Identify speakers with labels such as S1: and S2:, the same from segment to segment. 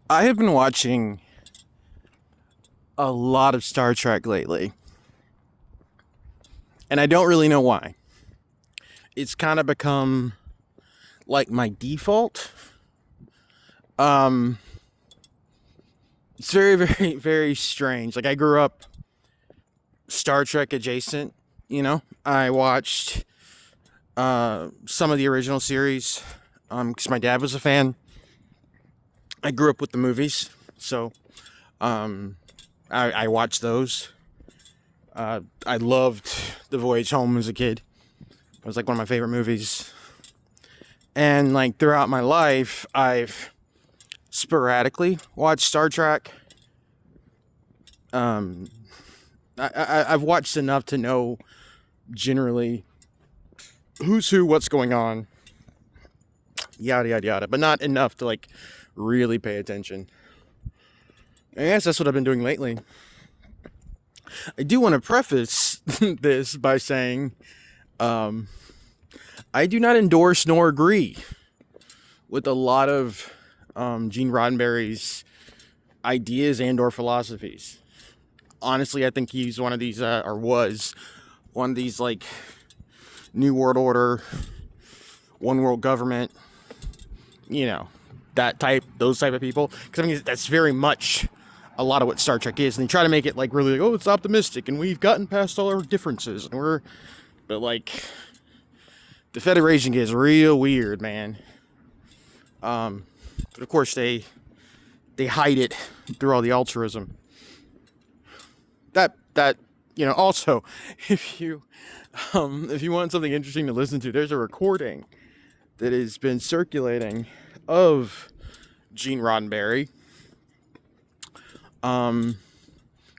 S1: I have been watching a lot of Star Trek lately, and I don't really know why. It's kind of become like my default. Um, it's very, very, very strange. Like I grew up Star Trek adjacent. I watched some of the original series because my dad was a fan. I grew up with the movies, so um, I watched those. I loved The Voyage Home as a kid. It was like one of my favorite movies. And like throughout my life, I've sporadically watched Star Trek. Um, I've watched enough to know generally who's who, what's going on, yada yada yada, but not enough to like really pay attention. I guess that's what I've been doing lately. I do want to preface this by saying um, I do not endorse nor agree with a lot of Gene Roddenberry's ideas and or philosophies. Honestly, I think he's one of these, or was one of these like New World Order, one world government, those type of people. Because I mean, that's very much a lot of what Star Trek is, and they try to make it like really like, oh, it's optimistic, and we've gotten past all our differences, but like, the Federation gets real weird, man. But of course they hide it through all the altruism. That also, if you want something interesting to listen to, there's a recording that has been circulating of Gene Roddenberry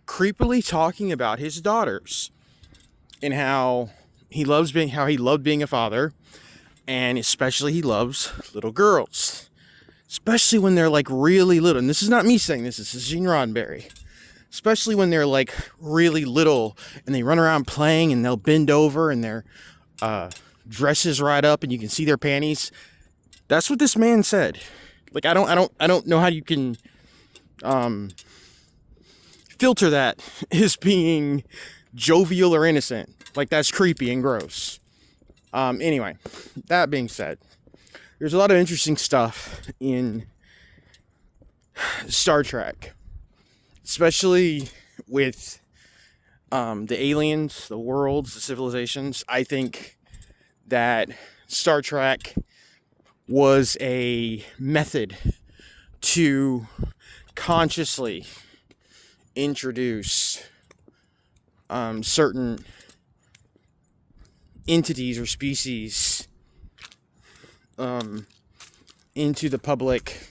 S1: creepily talking about his daughters and how he loved being a father, and especially he loves little girls, especially when they're like really little. And this is not me saying this is Gene Roddenberry. Especially when they're like really little and they run around playing and they'll bend over and their dresses right up and you can see their panties. That's what this man said. Like I don't know how you can filter that as being jovial or innocent. Like that's creepy and gross. Anyway, that being said, there's a lot of interesting stuff in Star Trek. Especially with the aliens, the worlds, the civilizations. I think that Star Trek was a method to consciously introduce certain entities or species into the public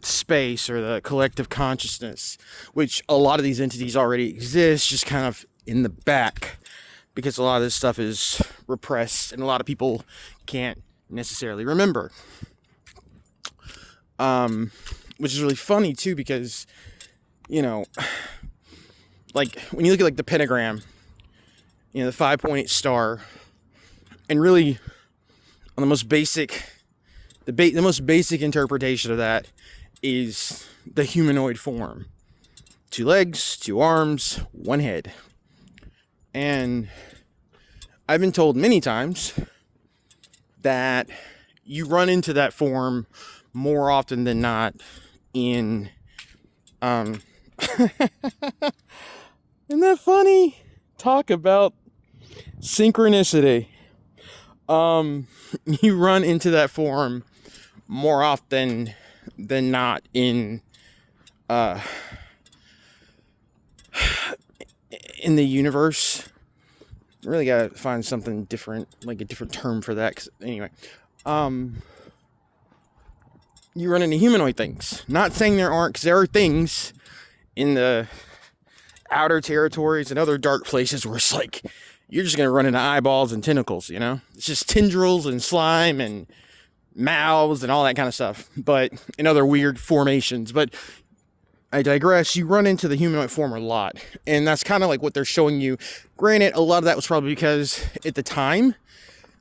S1: space or the collective consciousness, which a lot of these entities already exist, just kind of in the back, because a lot of this stuff is repressed and a lot of people can't necessarily remember. Which is really funny too, because like when you look at like the pentagram, the 5-point star, and really on the most basic interpretation of that is the humanoid form. 2 legs, 2 arms, 1 head. And I've been told many times that you run into that form more often than not in isn't that funny? Talk about synchronicity. You run into that form more often than not in the universe. Really gotta find something different, like a different term for that. 'Cause anyway, you run into humanoid things. Not saying there aren't, because there are things in the outer territories and other dark places where it's like you're just gonna run into eyeballs and tentacles. It's just tendrils and slime and mouths and all that kind of stuff, but in other weird formations. But I digress. You run into the humanoid form a lot, and that's kind of like what they're showing you. Granted, a lot of that was probably because at the time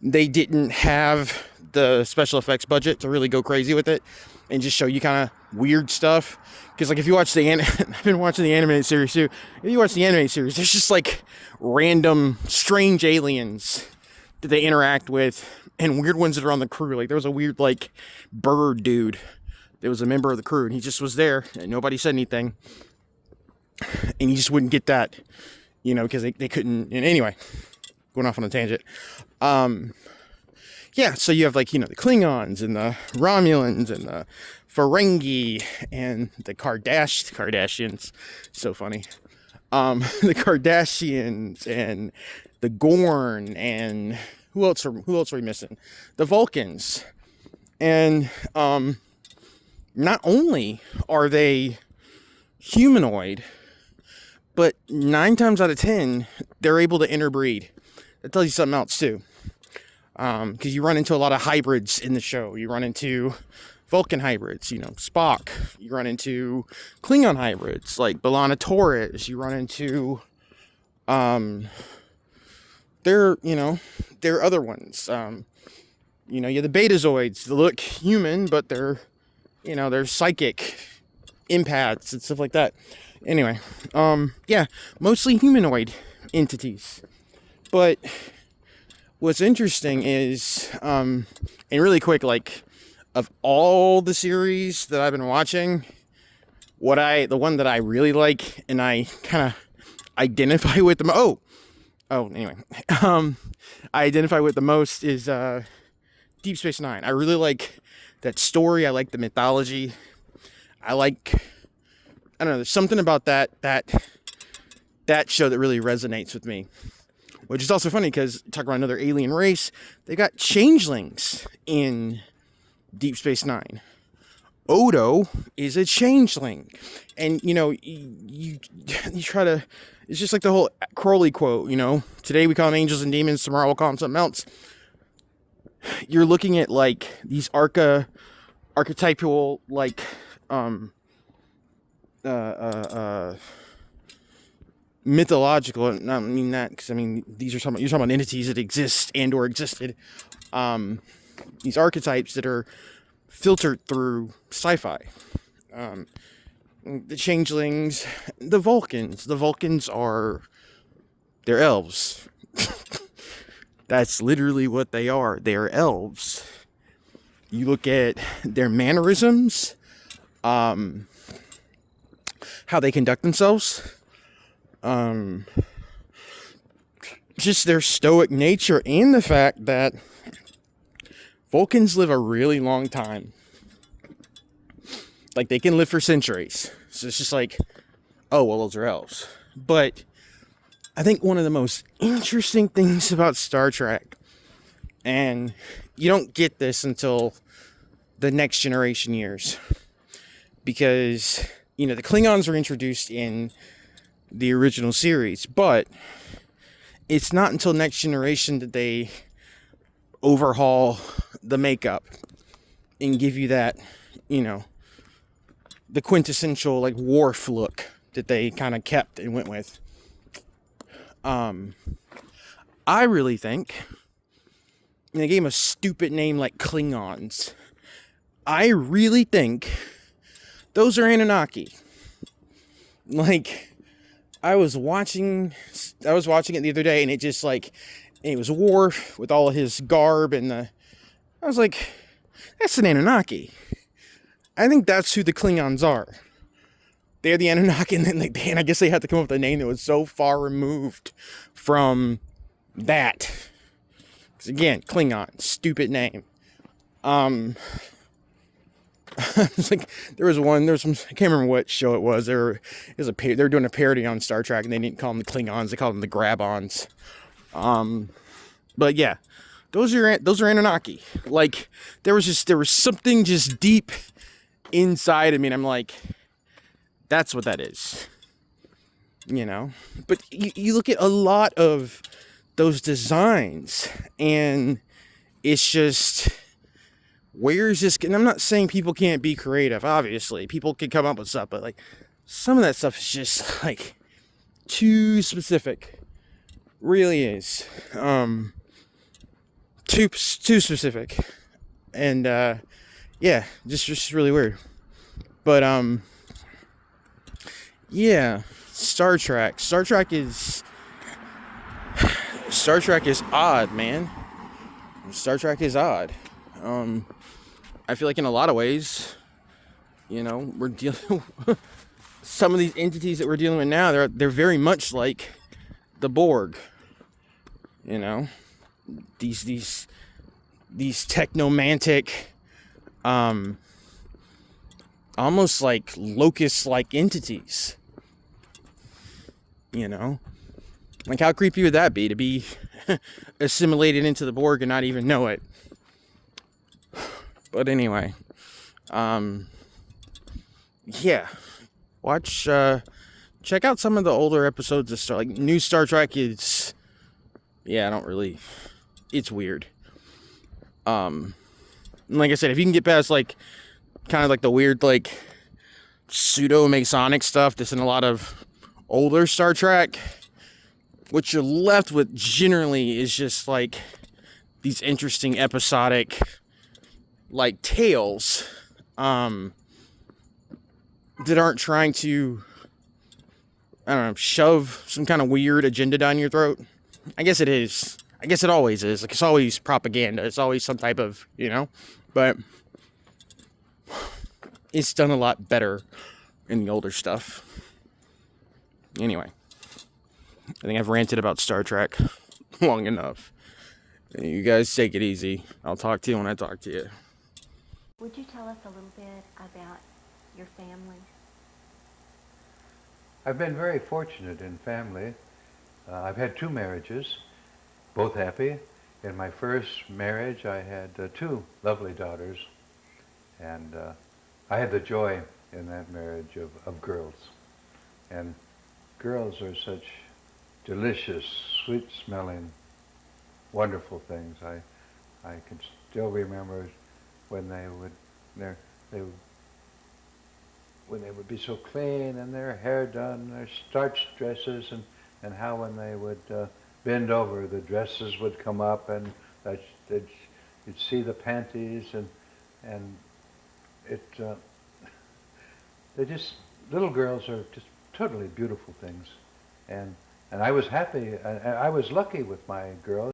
S1: they didn't have the special effects budget to really go crazy with it, and just show you kind of weird stuff. Because like if you watch I've been watching the animated series too. If you watch the animated series, there's just like random strange aliens that they interact with, and weird ones that are on the crew. Like there was a weird like bird dude that was a member of the crew, and he just was there, and nobody said anything, and you just wouldn't get that, because they couldn't. And anyway, going off on a tangent. Yeah, so you have like, the Klingons and the Romulans and the Ferengi and the Kardashians. So funny. The Kardashians and the Gorn and who else are we missing? The Vulcans. And not only are they humanoid, but 9 times out of 10, they're able to interbreed. That tells you something else too. Because you run into a lot of hybrids in the show. You run into Vulcan hybrids, Spock. You run into Klingon hybrids, like B'Elanna Torres. You run into, there are other ones. You have the Betazoids that look human, but they're psychic empaths and stuff like that. Anyway, yeah, mostly humanoid entities. But what's interesting is, and really quick, like, of all the series that I've been watching, the one that I really like and I kind of identify with the anyway, I identify with the most is Deep Space Nine. I really like that story. I like the mythology. I don't know, there's something about that show that really resonates with me. Which is also funny because, talk about another alien race, they got changelings in Deep Space Nine. Odo is a changeling. And, you try to, it's just like the whole Crowley quote, today we call them angels and demons, tomorrow we'll call them something else. You're looking at, like, these archetypal, like, mythological, and I mean that because you're talking about entities that exist and or existed. These archetypes that are filtered through sci-fi. The changelings, the Vulcans. The Vulcans they're elves. That's literally what they are. They're elves. You look at their mannerisms, how they conduct themselves. Just their stoic nature and the fact that Vulcans live a really long time. Like, they can live for centuries. So it's just like, oh, well, those are elves. But I think one of the most interesting things about Star Trek, and you don't get this until the Next Generation years, because, the Klingons were introduced in the original series, but it's not until Next Generation that they overhaul the makeup and give you that, the quintessential, like, Worf look that they kind of kept and went with. I really think, they gave them a stupid name like Klingons. I really think those are Anunnaki. Like, I was watching it the other day, and it just, like, it was Worf with all of his garb, and I was like, that's an Anunnaki. I think that's who the Klingons are. They're the Anunnaki, and then and I guess they had to come up with a name that was so far removed from that. Because again, Klingon, stupid name. It's like there was some, I can't remember what show it was. They were doing a parody on Star Trek, and they didn't call them the Klingons, they called them the Grab-ons. But yeah, those are Anunnaki. Like, there was something just deep inside of me, and I'm like, that's what that is. But you look at a lot of those designs, and it's just, where is this? And I'm not saying people can't be creative. Obviously, people can come up with stuff, but, like, some of that stuff is just, like, too specific. Really is. Too specific. And yeah, just really weird. But yeah, Star Trek is odd, man. Star Trek is odd. Um, I feel like in a lot of ways, we're dealing some of these entities that we're dealing with now. They're very much like the Borg. You know, these technomantic, um, almost like locust-like entities. Like how creepy would that be to be assimilated into the Borg and not even know it? But anyway, yeah, watch, check out some of the older episodes of like new Star Trek is, yeah, I don't really, it's weird. Like I said, if you can get past like kind of like the weird like pseudo Masonic stuff that's in a lot of older Star Trek, what you're left with generally is just like these interesting episodic like tales that aren't trying to, I don't know, shove some kind of weird agenda down your throat. I guess it is. I guess it always is. Like, it's always propaganda. It's always some type of, but it's done a lot better in the older stuff. Anyway, I think I've ranted about Star Trek long enough. You guys take it easy. I'll talk to you when I talk to you.
S2: Would you tell us a little bit about your family?
S3: I've been very fortunate in family. I've had 2 marriages, both happy. In my first marriage, I had 2 lovely daughters, and I had the joy in that marriage of girls. And girls are such delicious, sweet-smelling, wonderful things. I can still remember when they would be so clean and their hair done, their starched dresses, and how when they would bend over, the dresses would come up, and you'd see the panties, and they just, little girls are just totally beautiful things, and I was happy. I was lucky with my girls.